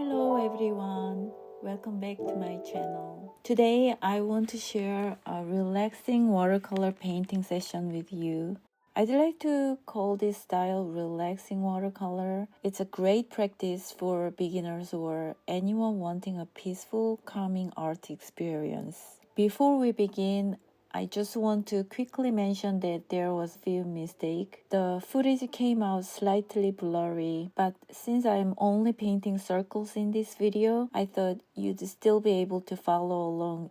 Hello everyone, welcome back to my channel. Today I want to share a relaxing watercolor painting session with you. I'd like to call this style relaxing watercolor. It's a great practice for beginners or anyone wanting a peaceful, calming art experience. Before we begin, I just want to quickly mention that there was a few mistakes. The footage came out slightly blurry, but since I'm only painting circles in this video, I thought you'd still be able to follow along.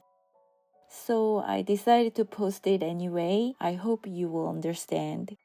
So I decided to post it anyway. I hope you will understand.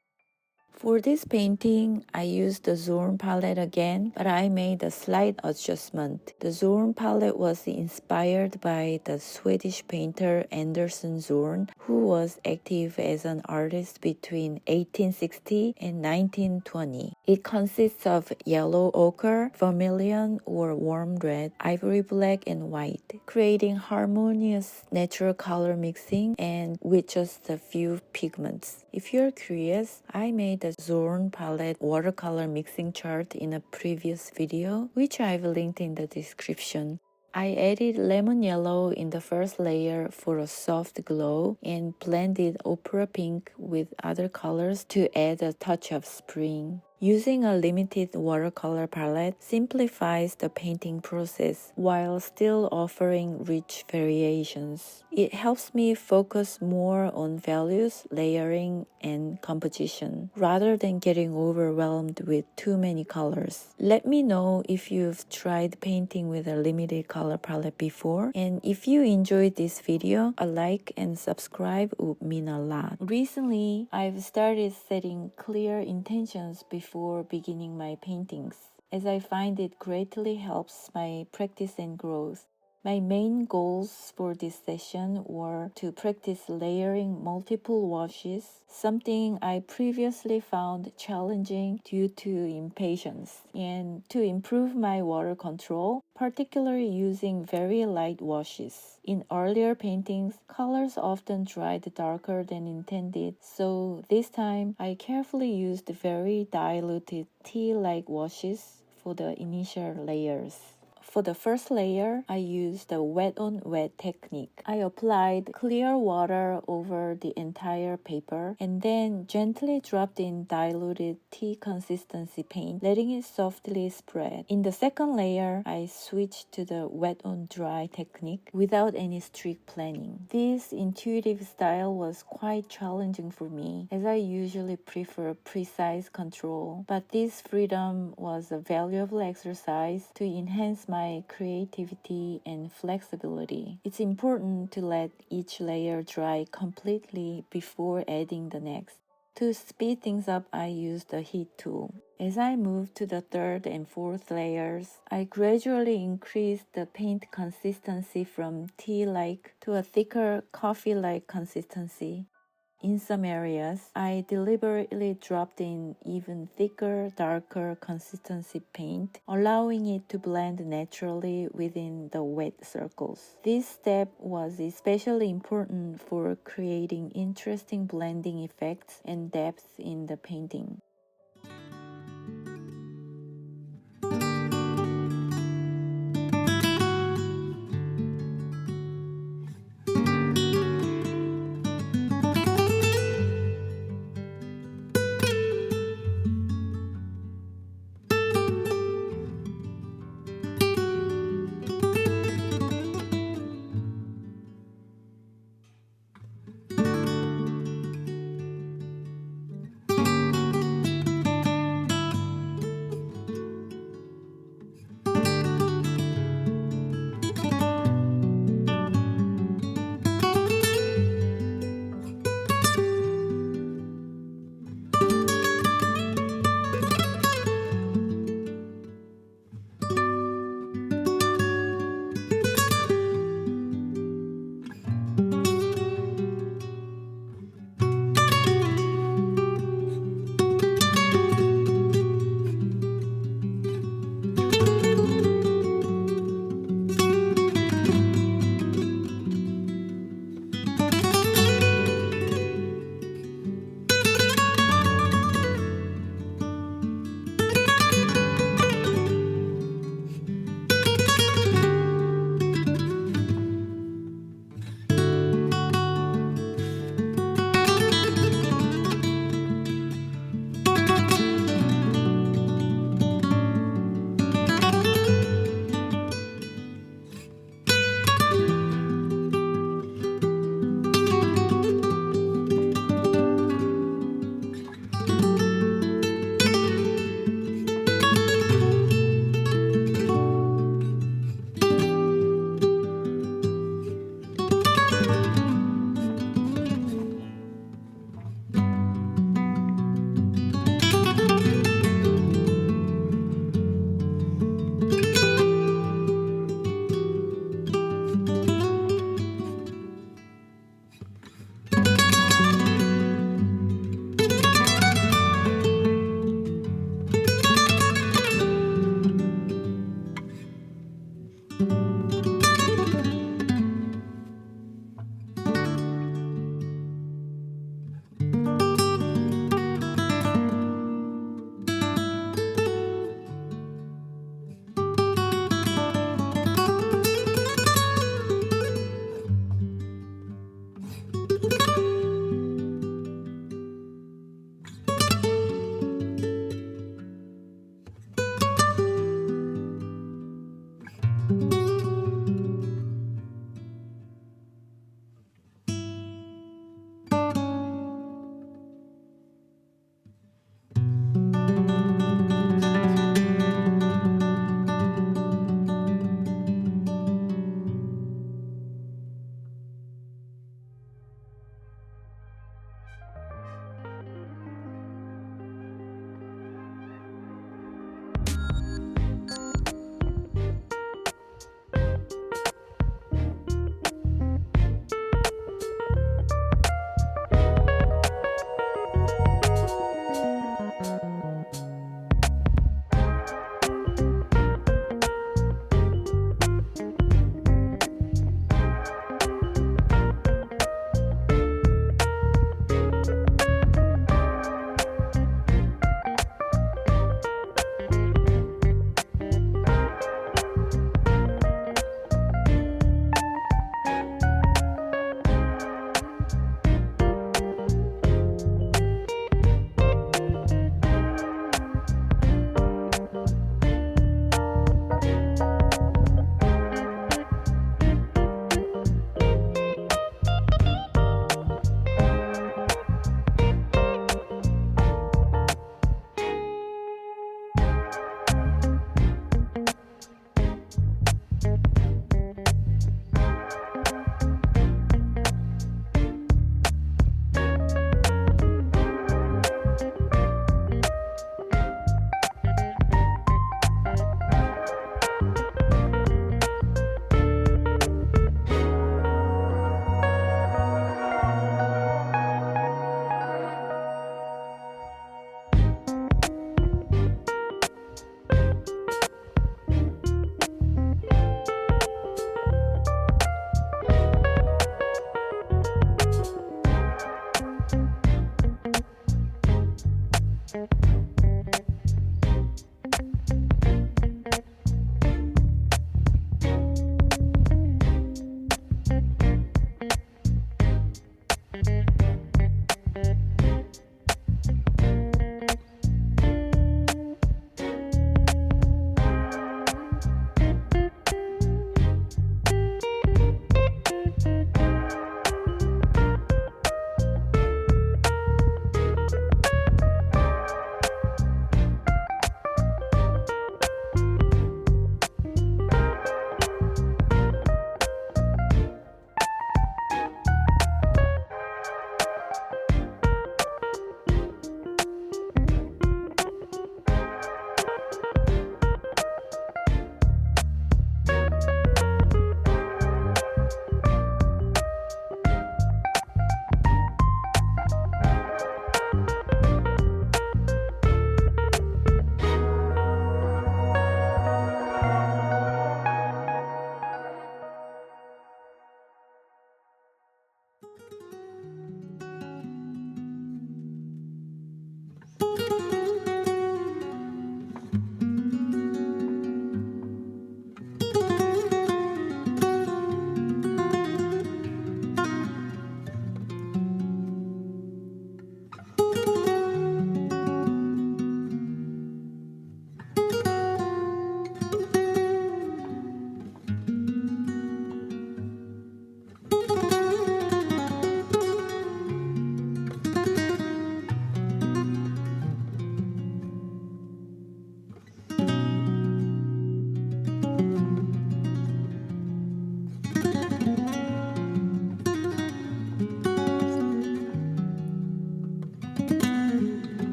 For this painting, I used the Zorn palette again, but I made a slight adjustment. The Zorn palette was inspired by the Swedish painter Anderson Zorn, who was active as an artist between 1860 and 1920. It consists of yellow ochre, vermilion or warm red, ivory black, and white, creating harmonious natural color mixing and with just a few pigments. If you're curious, I made the Zorn palette watercolor mixing chart in a previous video, which I've linked in the description. I added lemon yellow in the first layer for a soft glow and blended opera pink with other colors to add a touch of spring. Using a limited watercolor palette simplifies the painting process while still offering rich variations. It helps me focus more on values, layering, and composition, rather than getting overwhelmed with too many colors. Let me know if you've tried painting with a limited color palette before, and if you enjoyed this video, a like and subscribe would mean a lot. Recently, I've started setting clear intentions before beginning my paintings, as I find it greatly helps my practice and growth. My main goals for this session were to practice layering multiple washes, something I previously found challenging due to impatience, and to improve my water control, particularly using very light washes. In earlier paintings, colors often dried darker than intended, so this time I carefully used very diluted tea-like washes for the initial layers. For the first layer, I used the wet-on-wet technique. I applied clear water over the entire paper and then gently dropped in diluted tea consistency paint, letting it softly spread. In the second layer, I switched to the wet-on-dry technique without any strict planning. This intuitive style was quite challenging for me, as I usually prefer precise control, but this freedom was a valuable exercise to enhance my creativity and flexibility. It's important to let each layer dry completely before adding the next. To speed things up, I used the heat tool. As I moved to the third and fourth layers, I gradually increased the paint consistency from tea-like to a thicker coffee-like consistency. In some areas, I deliberately dropped in even thicker, darker consistency paint, allowing it to blend naturally within the wet circles. This step was especially important for creating interesting blending effects and depth in the painting.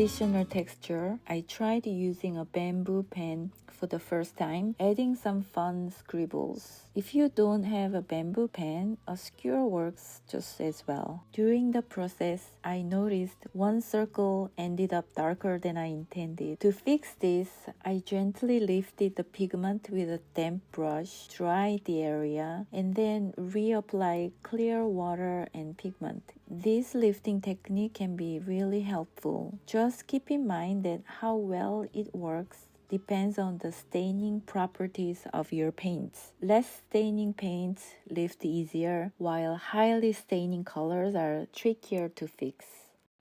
additional texture, I tried using a bamboo pen for the first time, adding some fun scribbles. If you don't have a bamboo pen, a skewer works just as well. During the process, I noticed one circle ended up darker than I intended. To fix this, I gently lifted the pigment with a damp brush, dried the area, and then reapplied clear water and pigment. This lifting technique can be really helpful. Just keep in mind that how well it works depends on the staining properties of your paints. Less staining paints lift easier, while highly staining colors are trickier to fix.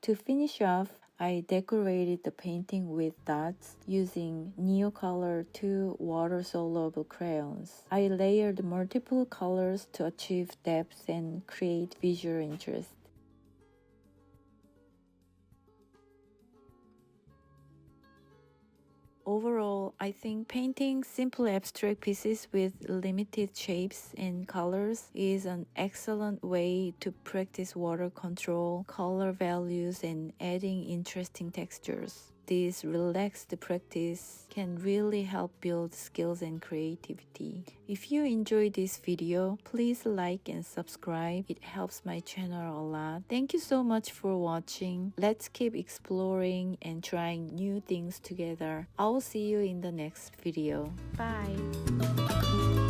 To finish off, I decorated the painting with dots using Neocolor 2 water-soluble crayons. I layered multiple colors to achieve depth and create visual interest. Overall, I think painting simple abstract pieces with limited shapes and colors is an excellent way to practice water control, color values, and adding interesting textures. This relaxed practice can really help build skills and creativity. If you enjoyed this video, please like and subscribe. It helps my channel a lot. Thank you so much for watching. Let's keep exploring and trying new things together. I'll see you in the next video. Bye!